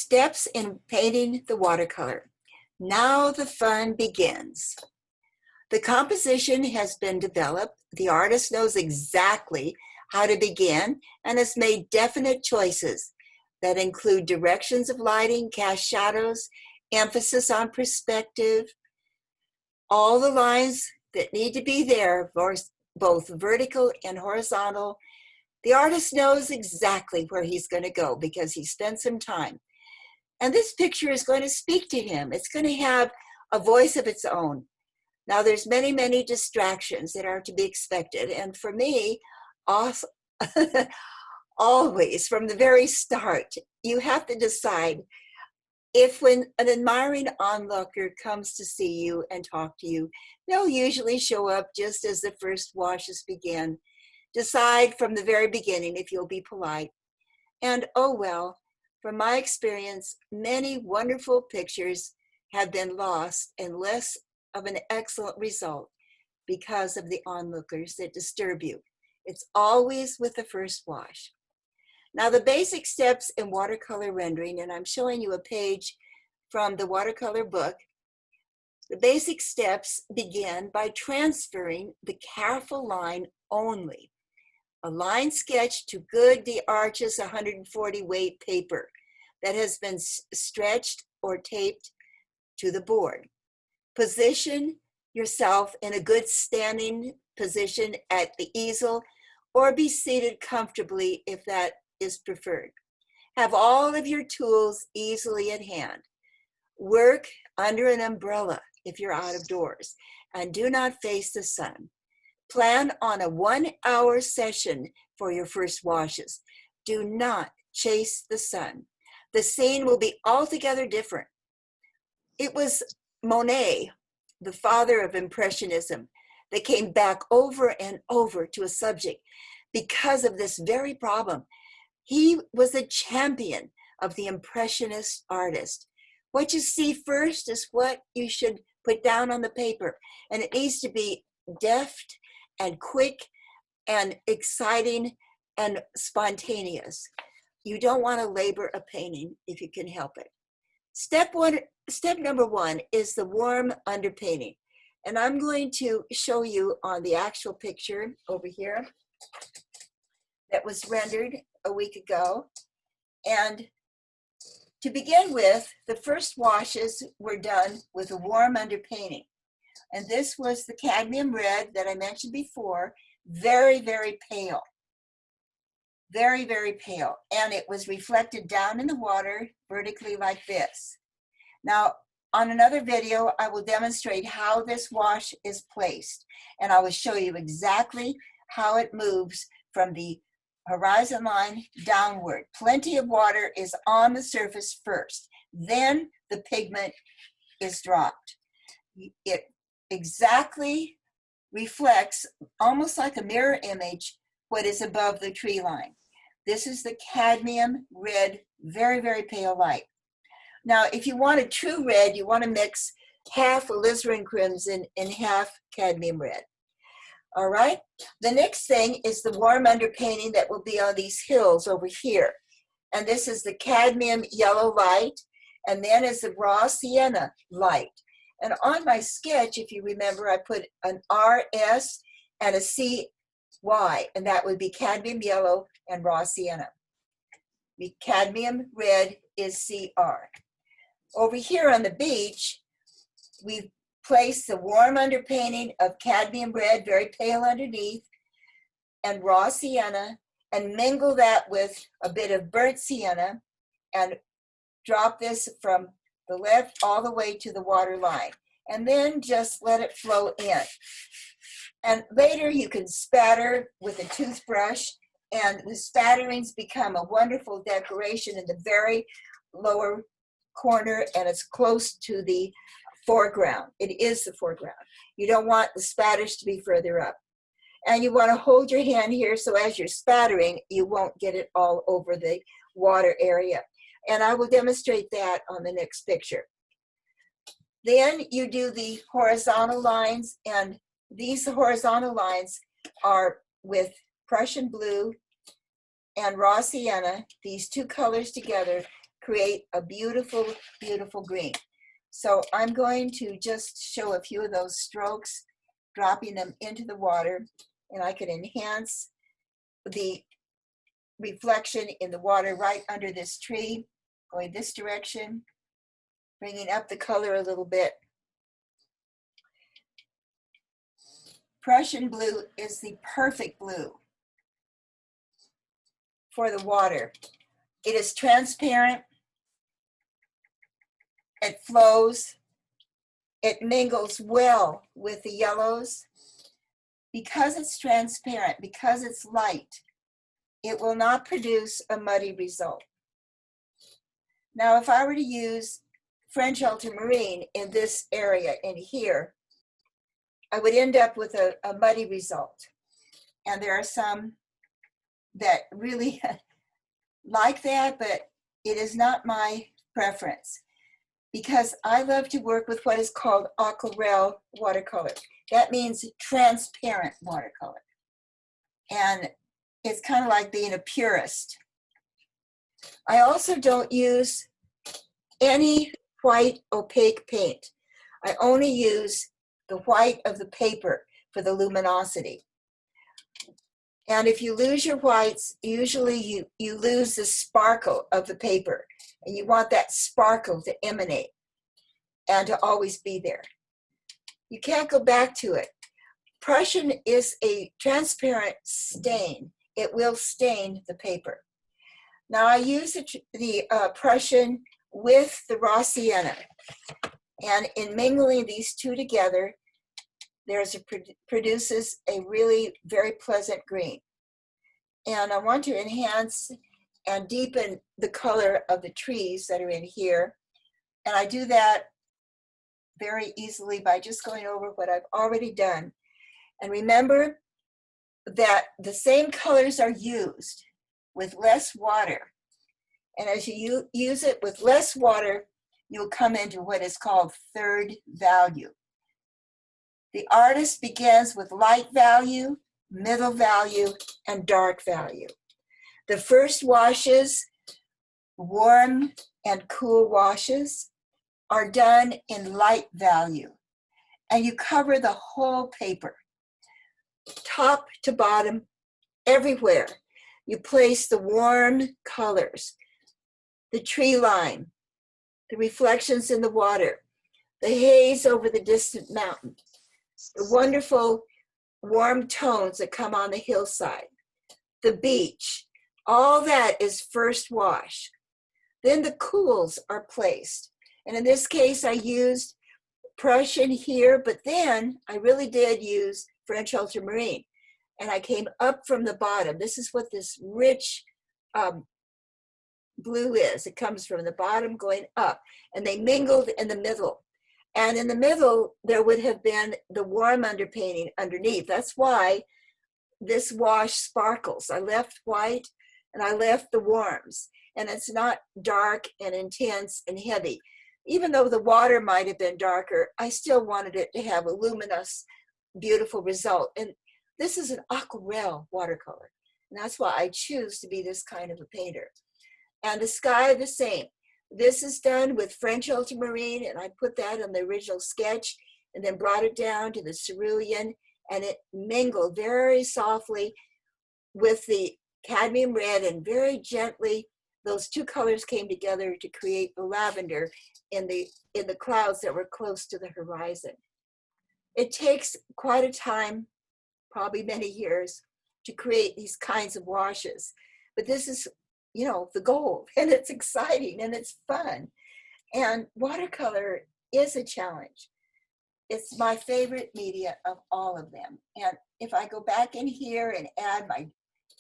Steps in painting the watercolor. Now the fun begins. The composition has been developed. The artist knows exactly how to begin and has made definite choices that include directions of lighting, cast shadows, emphasis on perspective, all the lines that need to be there, both vertical and horizontal. The artist knows exactly where he's going to go because he spent some time. And this picture is going to speak to him. It's going to have a voice of its own. Now, there's many, many distractions that are to be expected. And for me, also, always, from the very start, you have to decide if when an admiring onlooker comes to see you and talk to you, they'll usually show up just as the first washes begin. Decide from the very beginning if you'll be polite. And oh well, from my experience, many wonderful pictures have been lost and less of an excellent result because of the onlookers that disturb you. It's always with the first wash. Now, the basic steps in watercolor rendering, and I'm showing you a page from the watercolor book. The basic steps begin by transferring the careful line only. A line sketch to good the Arches 140 weight paper that has been stretched or taped to the board. Position yourself in a good standing position at the easel or be seated comfortably if that is preferred. Have all of your tools easily at hand. Work under an umbrella if you're out of doors and do not face the sun. Plan on a 1-hour session for your first washes. Do not chase the sun. The scene will be altogether different. It was Monet, the father of Impressionism, that came back over and over to a subject because of this very problem. He was a champion of the Impressionist artist. What you see first is what you should put down on the paper, and it needs to be deft and quick and exciting and spontaneous. You don't want to labor a painting if you can help it. Step number one is the warm underpainting. And I'm going to show you on the actual picture over here that was rendered a week ago. And to begin with, the first washes were done with a warm underpainting. And this was the cadmium red that I mentioned before, very, very pale. Very, very pale. And it was reflected down in the water vertically like this. Now, on another video, I will demonstrate how this wash is placed. And I will show you exactly how it moves from the horizon line downward. Plenty of water is on the surface first. Then the pigment is dropped. It exactly reflects, almost like a mirror image, what is above the tree line. This is the cadmium red, very, very pale light. Now, if you want a true red, you want to mix half alizarin crimson and half cadmium red. All right? The next thing is the warm underpainting that will be on these hills over here. And this is the cadmium yellow light, and then is the raw sienna light. And on my sketch, if you remember, I put an RS and a CY, and that would be cadmium yellow and raw sienna. The cadmium red is CR. Over here on the beach, we've placed the warm underpainting of cadmium red, very pale underneath, and raw sienna, and mingle that with a bit of burnt sienna, and drop this from the left all the way to the water line. And then just let it flow in. And later you can spatter with a toothbrush, and the spatterings become a wonderful decoration in the very lower corner, and it's close to the foreground. It is the foreground. You don't want the spatters to be further up. And you want to hold your hand here so as you're spattering, you won't get it all over the water area. And I will demonstrate that on the next picture. Then you do the horizontal lines, and these horizontal lines are with Prussian blue and raw sienna. These two colors together create a beautiful, beautiful green. So I'm going to just show a few of those strokes, dropping them into the water, and I can enhance the reflection in the water right under this tree, going this direction, bringing up the color a little bit. Prussian blue is the perfect blue for the water. It is transparent, it flows, it mingles well with the yellows. Because it's transparent, because it's light, it will not produce a muddy result. Now, if I were to use French ultramarine in this area in here, I would end up with a muddy result. And there are some that really like that, but it is not my preference, because I love to work with what is called aquarelle watercolor. That means transparent watercolor. And it's kind of like being a purist. I also don't use any white opaque paint. I only use the white of the paper for the luminosity. And if you lose your whites, usually you lose the sparkle of the paper. And you want that sparkle to emanate and to always be there. You can't go back to it. Prussian is a transparent stain. It will stain the paper. Now I use the Prussian with the raw sienna. And in mingling these two together, produces a really very pleasant green. And I want to enhance and deepen the color of the trees that are in here. And I do that very easily by just going over what I've already done. And remember that the same colors are used with less water. And as you use it with less water, you'll come into what is called third value. The artist begins with light value, middle value, and dark value. The first washes, warm and cool washes, are done in light value. And you cover the whole paper, top to bottom, everywhere. You place the warm colors, the tree line, the reflections in the water, the haze over the distant mountain, the wonderful warm tones that come on the hillside, the beach. All that is first wash. Then the cools are placed. And in this case, I used Prussian here, but then I really did use French ultramarine. And I came up from the bottom. This is what this rich blue is. It comes from the bottom going up, and they mingled in the middle. And in the middle, there would have been the warm underpainting underneath. That's why this wash sparkles. I left white and I left the warms, and it's not dark and intense and heavy. Even though the water might have been darker, I still wanted it to have a luminous, beautiful result. And this is an aquarelle watercolor. And that's why I choose to be this kind of a painter. And the sky, the same. This is done with French ultramarine, and I put that on the original sketch and then brought it down to the cerulean, and it mingled very softly with the cadmium red, and very gently those two colors came together to create the lavender in the clouds that were close to the horizon. It takes quite a time, probably many years, to create these kinds of washes. But this is, you know, the goal, and it's exciting and it's fun. And watercolor is a challenge. It's my favorite media of all of them. And if I go back in here and add my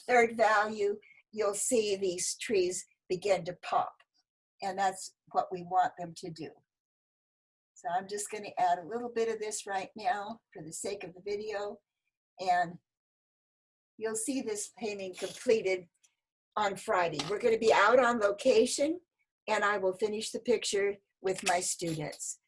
third value, you'll see these trees begin to pop. And that's what we want them to do. So I'm just going to add a little bit of this right now for the sake of the video. And you'll see this painting completed on Friday. We're going to be out on location, and I will finish the picture with my students.